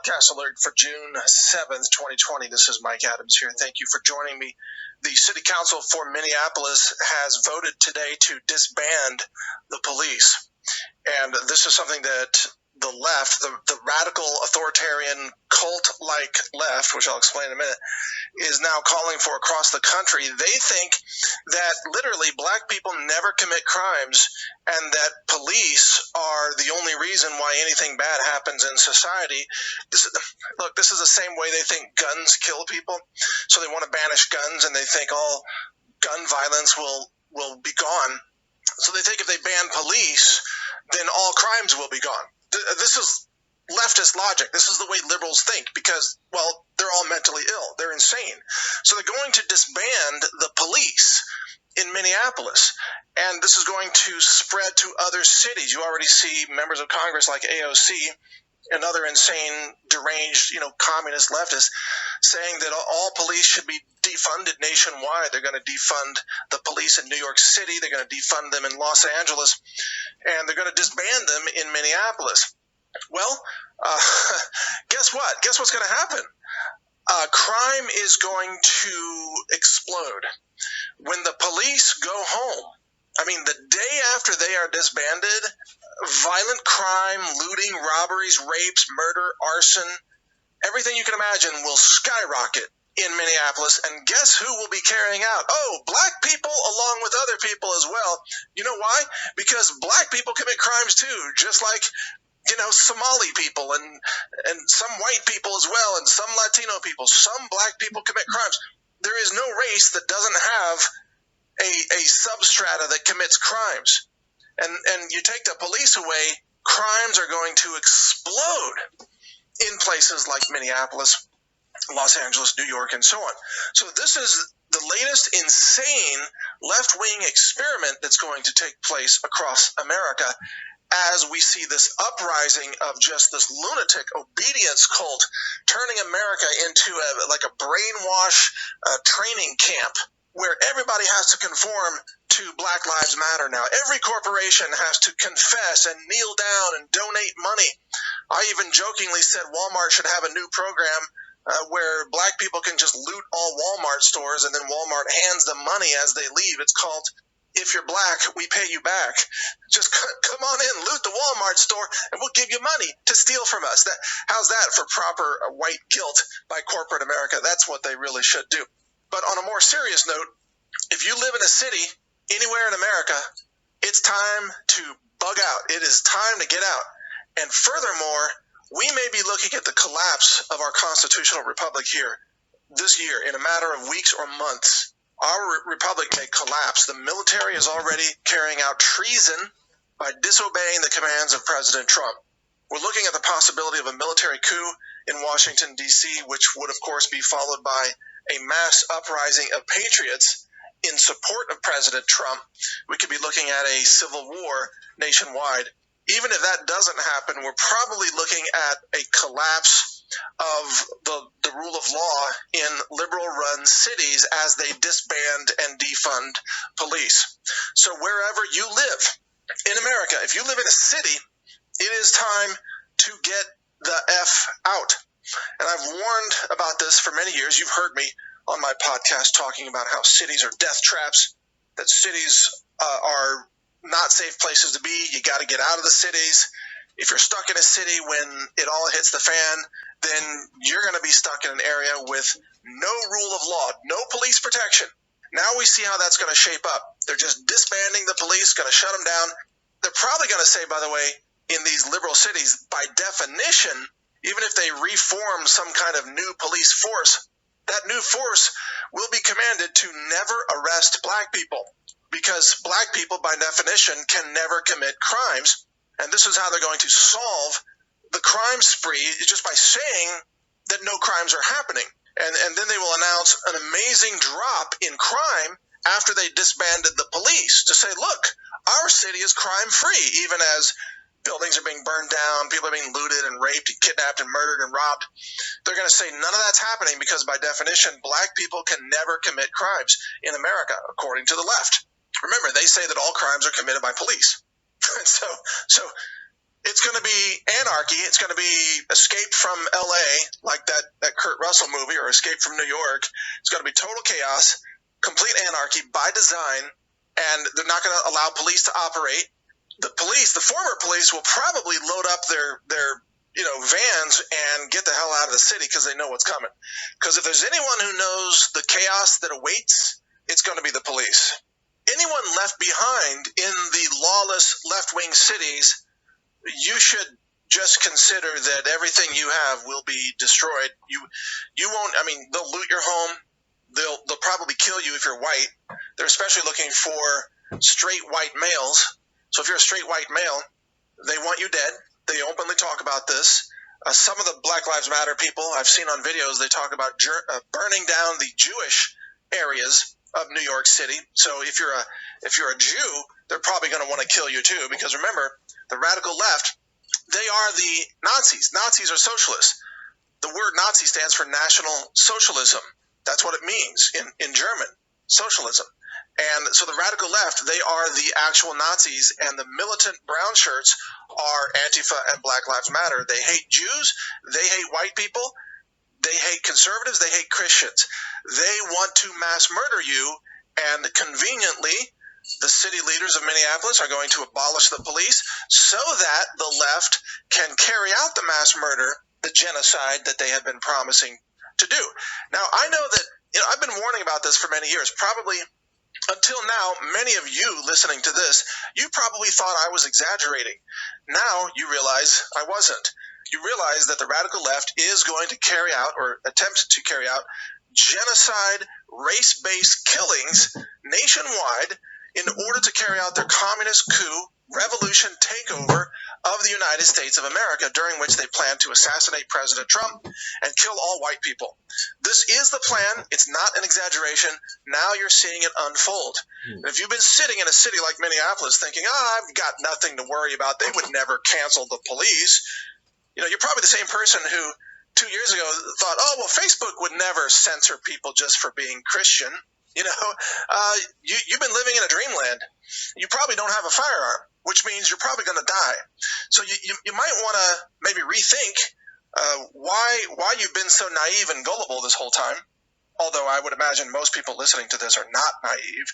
podcast alert for June 7th, 2020. This is Mike Adams here. Thank you for joining me. The City Council for Minneapolis has voted today to disband the police. And this is something that the left, the radical authoritarian cult-like left, which I'll explain in a minute, is now calling for across the country. They think that literally black people never commit crimes and that police are the only reason why anything bad happens in society. This is the same way they think guns kill people. So they want to banish guns and they think all gun violence will be gone. So they think if they ban police, then all crimes will be gone. This is leftist logic. This is the way liberals think because, well, they're all mentally ill. They're insane. So they're going to disband the police in Minneapolis. And this is going to spread to other cities. You already see members of Congress like AOC and other insane, deranged, communist leftists saying that all police should be defunded nationwide. They're going to defund the police in New York City. They're going to defund them in Los Angeles. And they're going to disband them in Minneapolis. Well, guess what? Guess what's going to happen? Crime is going to explode. When the police go home, the day after they are disbanded, violent crime, looting, robberies, rapes, murder, arson, everything you can imagine will skyrocket in Minneapolis. And guess who will be carrying out? Oh, black people along with other people as well. You know why? Because black people commit crimes too, just like Somali people and some white people as well, and some Latino people. Some black people commit crimes. There is no race that doesn't have a substrata that commits crimes. And you take the police away, crimes are going to explode in places like Minneapolis, Los Angeles, New York, and so on. So this is the latest insane left-wing experiment that's going to take place across America as we see this uprising of just this lunatic obedience cult turning America into a brainwash training camp where everybody has to conform to Black Lives Matter now. Every corporation has to confess and kneel down and donate money. I even jokingly said Walmart should have a new program where black people can just loot all Walmart stores and then Walmart hands them money as they leave. It's called If You're Black, We Pay You Back. Just come on in, loot the Walmart store, and we'll give you money to steal from us. How's that for proper white guilt by corporate America? That's what they really should do. But on a more serious note, if you live in a city anywhere in America, it's time to bug out. It is time to get out. And furthermore, we may be looking at the collapse of our constitutional republic here this year in a matter of weeks or months. Our republic may collapse. The military is already carrying out treason by disobeying the commands of President Trump. We're looking at the possibility of a military coup in Washington, D.C., which would, of course, be followed by a mass uprising of patriots in support of President Trump. We could be looking at a civil war nationwide. Even if that doesn't happen, we're probably looking at a collapse of the rule of law in liberal-run cities as they disband and defund police. So wherever you live in America, if you live in a city, it is time to get the F out. And I've warned about this for many years. You've heard me on my podcast talking about how cities are death traps, that cities are not safe places to be. You got to get out of the cities. If you're stuck in a city when it all hits the fan, then you're going to be stuck in an area with no rule of law, no police protection. Now we see how that's going to shape up. They're just disbanding the police, going to shut them down. They're probably going to say, by the way, in these liberal cities, by definition, even if they reform some kind of new police force, that new force will be commanded to never arrest black people because black people, by definition, can never commit crimes. And this is how they're going to solve the crime spree, just by saying that no crimes are happening. And then they will announce an amazing drop in crime after they disbanded the police to say, look, our city is crime-free, even as buildings are being burned down, people are being looted and raped and kidnapped and murdered and robbed. They're going to say none of that's happening because by definition, black people can never commit crimes in America, according to the left. Remember, they say that all crimes are committed by police. So it's going to be anarchy. It's going to be Escape from L.A., like that Kurt Russell movie, or Escape from New York. It's going to be total chaos, complete anarchy by design, and they're not going to allow police to operate. The former police, will probably load up their vans and get the hell out of the city because they know what's coming. Because if there's anyone who knows the chaos that awaits, it's going to be the police. Anyone left behind in the lawless left-wing cities, you should just consider that everything you have will be destroyed. You won't. I mean, they'll loot your home. They'll probably kill you if you're white. They're especially looking for straight white males. So if you're a straight white male, they want you dead. They openly talk about this. Some of the Black Lives Matter people I've seen on videos, they talk about burning down the Jewish areas of New York City. So if you're a Jew, they're probably going to want to kill you too, because remember, the radical left, they are the Nazis. Nazis are socialists. The word Nazi stands for National Socialism. That's what it means in German, socialism. And so the radical left, they are the actual Nazis, and the militant brown shirts are Antifa and Black Lives Matter. They hate Jews, they hate white people, they hate conservatives, they hate Christians. They want to mass murder you, and conveniently, the city leaders of Minneapolis are going to abolish the police so that the left can carry out the mass murder, the genocide that they have been promising to do. Now, I know that I've been warning about this for many years. Probably until now, many of you listening to this, you probably thought I was exaggerating. Now you realize I wasn't. You realize that the radical left is going to carry out, or attempt to carry out, genocide, race-based killings nationwide in order to carry out their communist coup, revolution takeover of the United States of America, during which they plan to assassinate President Trump and kill all white people. This is the plan. It's not an exaggeration. Now you're seeing it unfold. And if you've been sitting in a city like Minneapolis thinking, I've got nothing to worry about, they would never cancel the police, you're probably the same person who 2 years ago thought, Facebook would never censor people just for being Christian. You've been living in a dreamland. You probably don't have a firearm, which means you're probably going to die. So you might want to maybe rethink why you've been so naive and gullible this whole time. Although I would imagine most people listening to this are not naive,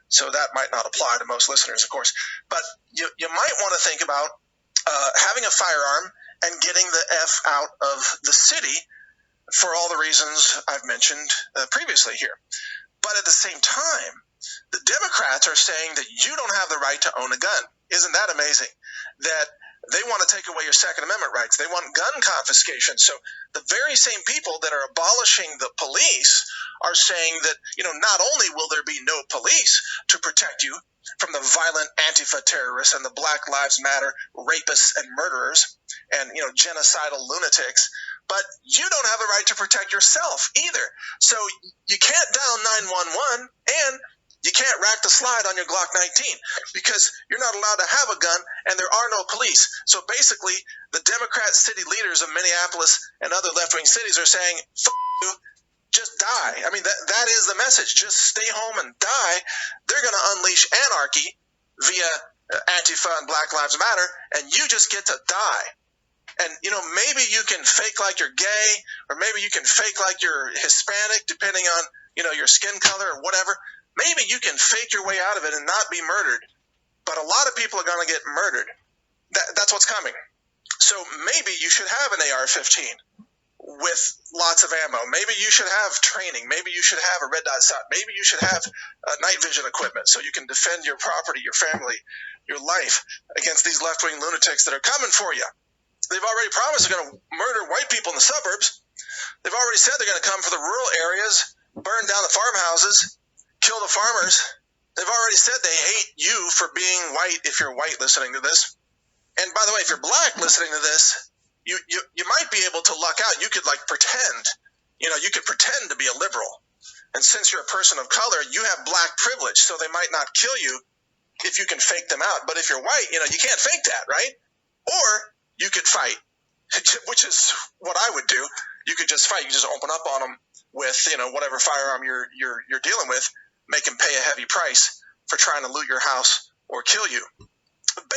so that might not apply to most listeners, of course. But you might want to think about having a firearm and getting the F out of the city for all the reasons I've mentioned previously here. But at the same time, the Democrats are saying that you don't have the right to own a gun. Isn't that amazing? That they want to take away your Second Amendment rights. They want gun confiscation. So the very same people that are abolishing the police are saying that, not only will there be no police to protect you from the violent Antifa terrorists and the Black Lives Matter rapists and murderers and, genocidal lunatics, but you don't have the right to protect yourself either. So you can't dial 911 and you can't rack the slide on your Glock 19 because you're not allowed to have a gun and there are no police. So basically, the Democrat city leaders of Minneapolis and other left-wing cities are saying, F you, just die. I mean, that is the message. Just stay home and die. They're going to unleash anarchy via Antifa and Black Lives Matter, and you just get to die. And, maybe you can fake like you're gay, or maybe you can fake like you're Hispanic, depending on, your skin color or whatever. Maybe you can fake your way out of it and not be murdered. But a lot of people are going to get murdered. That's what's coming. So maybe you should have an AR-15 with lots of ammo. Maybe you should have training. Maybe you should have a red dot sight. Maybe you should have night vision equipment so you can defend your property, your family, your life against these left-wing lunatics that are coming for you. They've already promised they're going to murder white people in the suburbs. They've already said they're going to come for the rural areas, burn down the farmhouses, kill the farmers. They've already said they hate you for being white if you're white listening to this. And by the way, if you're black listening to this, you might be able to luck out. You could pretend, you could pretend to be a liberal. And since you're a person of color, you have black privilege, so they might not kill you if you can fake them out. But if you're white, you can't fake that, right? Or you could fight, which is what I would do. You could just fight. You just open up on them with, whatever firearm you're dealing with, make them pay a heavy price for trying to loot your house or kill you.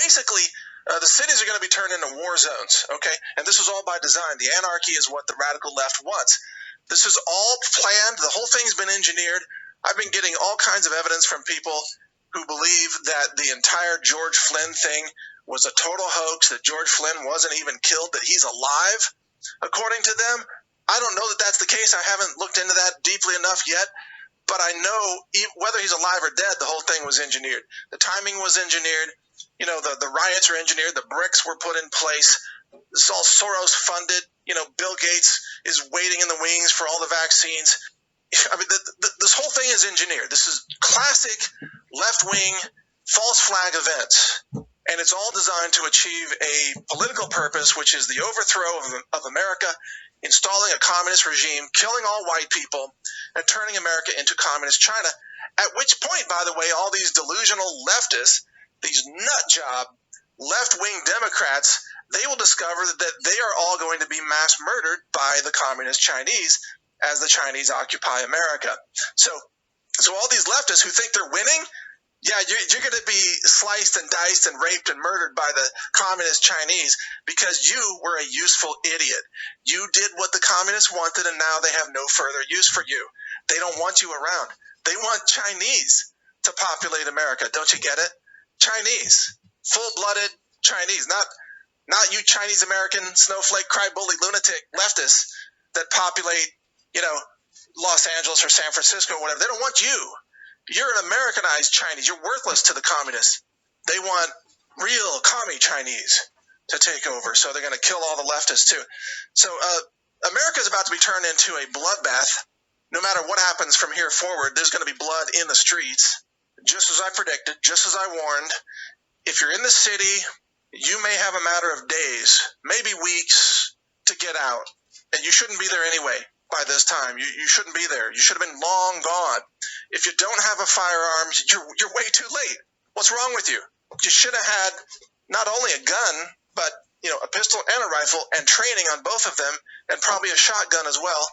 Basically, The cities are going to be turned into war zones, okay? And this was all by design. The anarchy is what the radical left wants. This is all planned. The whole thing's been engineered. I've been getting all kinds of evidence from people who believe that the entire George Flynn thing was a total hoax, that George Flynn wasn't even killed, that he's alive. According to them, I don't know that that's the case. I haven't looked into that deeply enough yet, but I know whether he's alive or dead, the whole thing was engineered. The timing was engineered. You know, the riots are engineered. The bricks were put in place. It's all Soros funded. You know, Bill Gates is waiting in the wings for all the vaccines. I mean, this whole thing is engineered. This is classic left-wing false flag events. And it's all designed to achieve a political purpose, which is the overthrow of America, installing a communist regime, killing all white people, and turning America into communist China. At which point, by the way, all these delusional leftists, these nut job left-wing Democrats, they will discover that they are all going to be mass murdered by the communist Chinese as the Chinese occupy America. So all these leftists who think they're winning, yeah, you're going to be sliced and diced and raped and murdered by the communist Chinese because you were a useful idiot. You did what the communists wanted, and now they have no further use for you. They don't want you around. They want Chinese to populate America. Don't you get it? Chinese, full-blooded Chinese, not you Chinese American snowflake crybaby lunatic leftists that populate, you know, Los Angeles or San Francisco or whatever. They don't want you. You're an Americanized Chinese. You're worthless to the communists. They want real commie Chinese to take over, so they're going to kill all the leftists too. So America is about to be turned into a bloodbath. No matter what happens from here forward, there's going to be blood in the streets, just as I predicted, just as I warned. If you're in the city, you may have a matter of days, maybe weeks, to get out. And you shouldn't be there anyway by this time. You shouldn't be there. You should have been long gone. If you don't have a firearm, you're way too late. What's wrong with you? You should have had not only a gun, but a pistol and a rifle and training on both of them, and probably a shotgun as well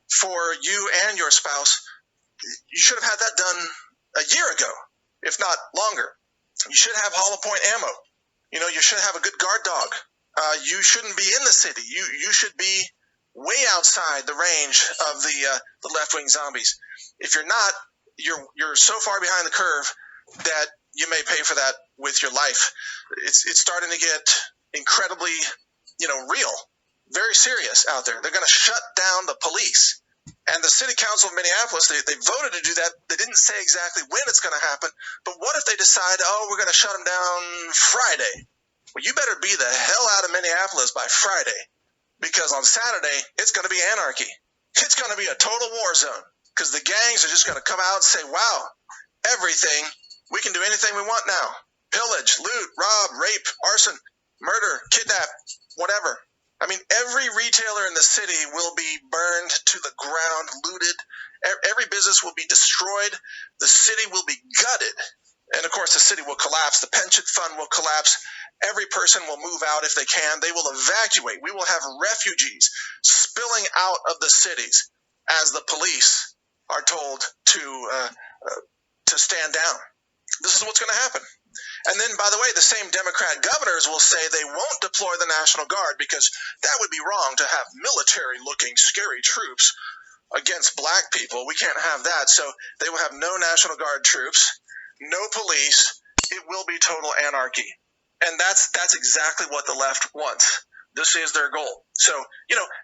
for you and your spouse. You should have had that done a year ago, if not longer. You should have hollow point ammo. You should have a good guard dog. You shouldn't be in the city. You should be way outside the range of the left-wing zombies. If you're not, you're so far behind the curve that you may pay for that with your life. It's starting to get incredibly, real, very serious out there. They're going to shut down the police. And the city council of Minneapolis, they voted to do that. They didn't say exactly when it's going to happen. But what if they decide, we're going to shut them down Friday? Well, you better be the hell out of Minneapolis by Friday, because on Saturday, it's going to be anarchy. It's going to be a total war zone, because the gangs are just going to come out and say, wow, everything, we can do anything we want now. Pillage, loot, rob, rape, arson, murder, kidnap, whatever. I mean, every retailer in the city will be burned to the ground, looted. Every business will be destroyed. The city will be gutted. And, of course, the city will collapse. The pension fund will collapse. Every person will move out if they can. They will evacuate. We will have refugees spilling out of the cities as the police are told to stand down. This is what's going to happen. And then, by the way, the same Democrat governors will say they won't deploy the National Guard because that would be wrong to have military-looking, scary troops against black people. We can't have that. So they will have no National Guard troops, no police. It will be total anarchy. And that's exactly what the left wants. This is their goal. So,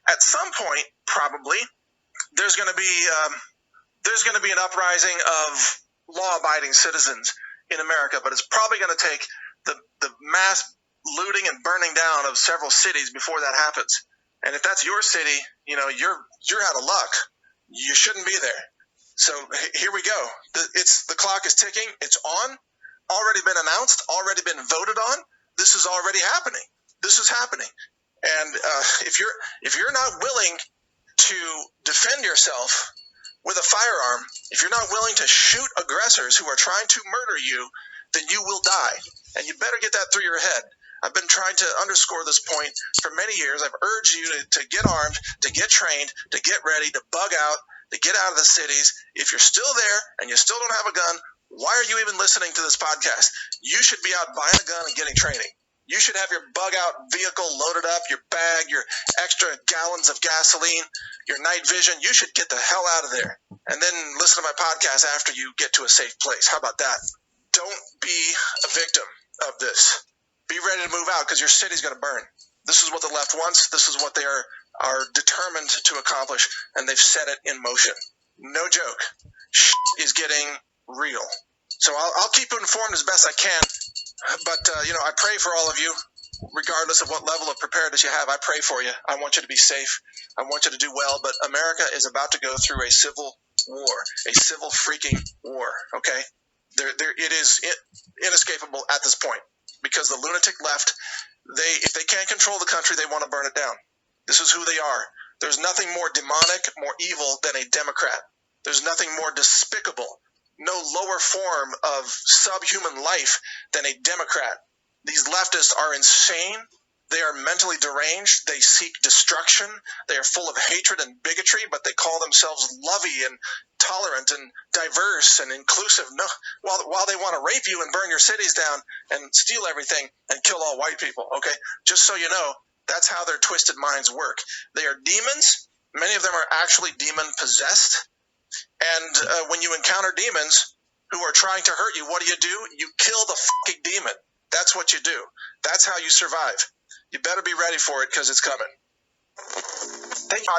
at some point, probably, there's going to be an uprising of law-abiding citizens in America, but it's probably going to take the mass looting and burning down of several cities before that happens. And if that's your city, you're out of luck. You shouldn't be there. So here we go. The clock is ticking. It's on. Already been announced. Already been voted on. This is already happening. This is happening. And if you're not willing to defend yourself with a firearm, if you're not willing to shoot aggressors who are trying to murder you, then you will die. And you better get that through your head. I've been trying to underscore this point for many years. I've urged you to get armed, to get trained, to get ready, to bug out, to get out of the cities. If you're still there and you still don't have a gun, why are you even listening to this podcast? You should be out buying a gun and getting training. You should have your bug out vehicle loaded up, your bag, your extra gallons of gasoline, your night vision. You should get the hell out of there and then listen to my podcast after you get to a safe place. How about that? Don't be a victim of this. Be ready to move out because your city's going to burn. This is what the left wants. This is what they are determined to accomplish, and they've set it in motion. No joke. Shit is getting real. So I'll keep you informed as best I can. But, I pray for all of you, regardless of what level of preparedness you have. I pray for you. I want you to be safe. I want you to do well. But America is about to go through a civil war, a civil freaking war, okay? It is inescapable at this point because the lunatic left, if they can't control the country, they want to burn it down. This is who they are. There's nothing more demonic, more evil than a Democrat. There's nothing more despicable, no lower form of subhuman life than a Democrat. These leftists are insane. They are mentally deranged. They seek destruction. They are full of hatred and bigotry, but they call themselves lovey and tolerant and diverse and inclusive. No, while they want to rape you and burn your cities down and steal everything and kill all white people, okay? Just so you know, that's how their twisted minds work. They are demons. Many of them are actually demon-possessed. And when you encounter demons who are trying to hurt you, what do? You kill the fucking demon. That's what you do. That's how you survive. You better be ready for it because it's coming. Thank you.